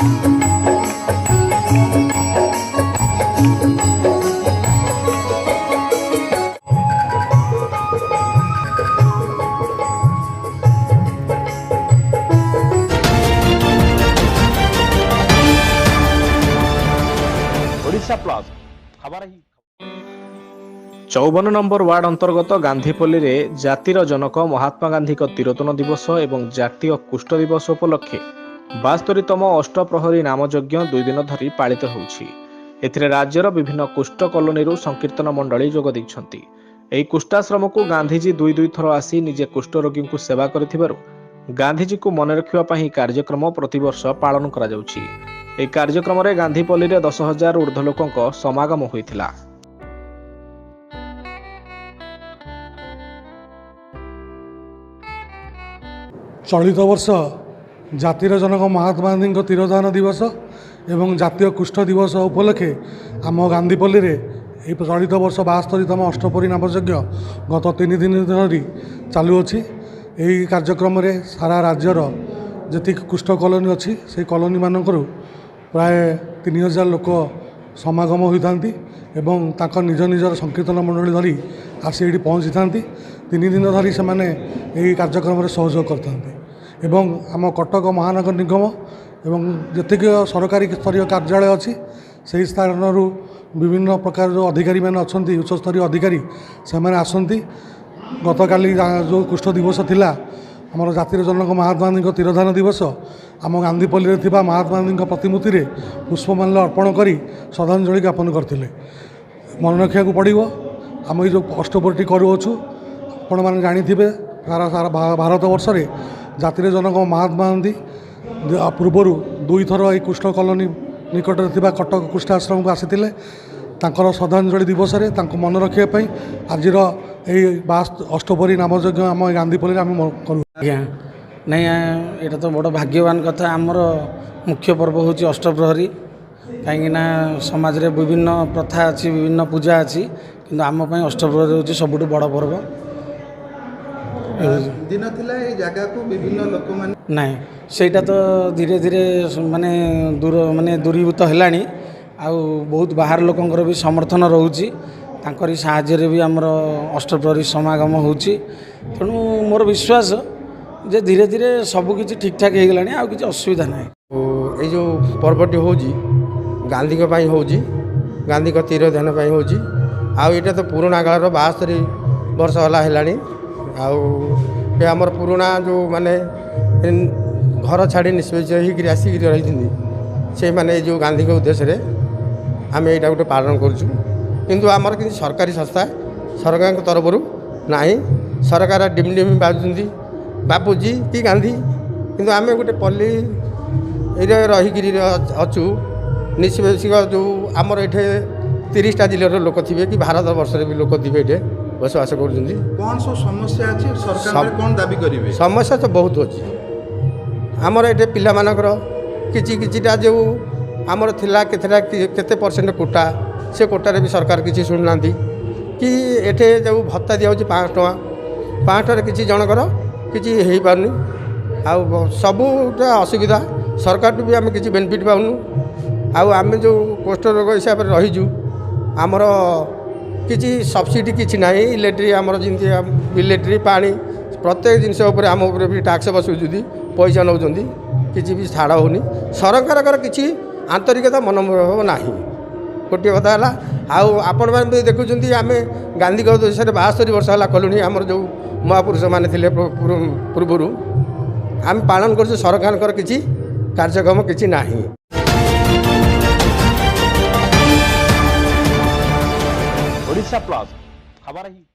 Odisha plus खबर ही 54 number ward अंतर्गत गांधीपल्ली रे जातिर जनक महात्मा गांधी तिरोतन दिवस एवं जातीय कुष्ठ दिवस उपलक्षे 72तम अष्टप्रहरी नामयज्ञ 2 दिन धरी पालित होउछि। एथिरे राज्यर विभिन्न कुष्ठ कॉलोनी संकीर्तन मंडली जोग दैछन्ति। एही कुष्ठाश्रम को गांधीजी 2 थर आसी निजे कुष्ठ रोगी को सेवा करिथिबारु गांधीजी को मन रखिबा पई कार्यक्रम प्रतिवर्ष पालन करा जाउछि। एही कार्यक्रम रे गांधीपल्ली रे 10,000 ऊर्ध्व लोकंक समागम होइथिला। चलित वर्ष जातिर जनक महात्मा गांधी तिरोधान दिवस एवं जातीय कुष्ठ दिवस उपलक्षे आम गांधीपल्ली रे चलित वर्ष 72तम अष्टप्रहरी नामयज्ञ गत 3 दिन धरी चालुअछि। यही कार्यक्रम रे सारा राज्यर जी कुष्ठ कॉलोनी अच्छी से कॉलोनी मानक प्राय 3,000 लोक समागम होता एवं तांकर निज निजर संकीर्तन मंडली धरी आसी ये पहुँची था। 3 दिन धरी से यही कार्यक्रम सहयोग करते एवं आम कटक महानगर निगम एवं जतिक सरकारी स्तरीय कार्यालय अच्छी से स्थान विभिन्न प्रकार जो अधिकारी मैंने अच्छा उच्च स्तरीय अधिकारी से आसती। गत काली जो कुष्ठ दिवस थिला आमर जातिर जनक महात्मा गांधी तिरोधान दिवस आम गांधीपल्ली रे महात्मा गांधी प्रतिमूर्ति रे पुष्पमाल्य अर्पण करी श्रद्धांजलि ज्ञापन करथिले। मन रखा पड़ो आम ये जो अष्टप्रहरी करूँ आपण मैंने जाथे सारा सारा भारत वर्ष रे जातिर जनक महात्मा गांधी पूर्वर 2 थर ये कुष्ठ कॉलोनी निकट में कटक कुष्ठाश्रम को आसीथिले। तांकर श्रद्धांजलि दिवस रे तांको मन रखापी आज अष्टप्रहरी नामयज्ञ आम गांधीपल्ली आम करूँ। आज्ञा नहीं यहाँ तो बड़ भाग्यवान कथा आमर मुख्य पर्व हूँ अष्टप्रहरी कहीं समाज रे विभिन्न प्रथा अच्छी विभिन्न पूजा अच्छी किंतु आम अष्टप्रहरी हूँ सबुठ बड़ पर्व। दिन थिला ए जगह को विभिन्न लोक मान नहीं सेटा तो धीरे धीरे माने दूरीभूत है बहुत बाहर लोकंर भी समर्थन रोची तांकरी साहाय्य भी आमर अष्टप्रहरी समागम होची। तेणु मोर विश्वास जे धीरे धीरे सबकि ठीक ठाक हो गलानी आ किसी असुविधा ना। ये जो पर्वटी हो गांधी हो गांधी तिरोधान हो आटा तो पुराणा कालर 72 वर्ष है आमर पुराणा जो माने घर छाड़ी निष्पेष होकर आसिक रही से माने जो गांधी के उद्देश्य रे आम यहाँ गोटे पालन करूँ किंतु आमर कि सरकारी संस्था सरकार तरफ ना सरकार डिम डिम बाजुंदी बापूजी कि गांधी किंतु आम गोटे पल्ली रहीकि अच्छु निष्पेषिक जो आमर ये 30टा जिलार लोक थे कि भारत वर्ष भी लोक थे ये बसवास कर कौन सब समस्या अच्छी सरकार कौन दाबी करेंगे? समस्या तो बहुत अच्छी आमर ये पिला मानकर किछिटा जो आमर थिला केते परसेंट कोटा से कोटारे भी सरकार किसी शुणुना कि एठे जो भत्ता दिया 500 टଙ୍କା 500 टଙ୍କା किसी जनकर किसी हो पारनी आ सबूटा असुविधा सरकार भी आम किसी बेनिफिट पाऊनु आम जो कुष्ठ रोग हिसाब से रहीजु आमर किसी सब्सिडी किसी ना इलेक्ट्री आमर जमी इलेक्ट्री पानी प्रत्येक जिनस आम भी टैक्स बसुँच पैसा नौ किसी भी छाड़ होनी सरकार किसी आंतरिकता मनोभाव ना। गोटे कथा है आपण मैंने देखुं आम गांधी के उद्देश्य 72 वर्ष है कलुनी आमर जो महापुरुष मैंने पूर्वर आम पालन कर सरकार किसी कार्यक्रम किसी ना। ओडिशा प्लस खबर ही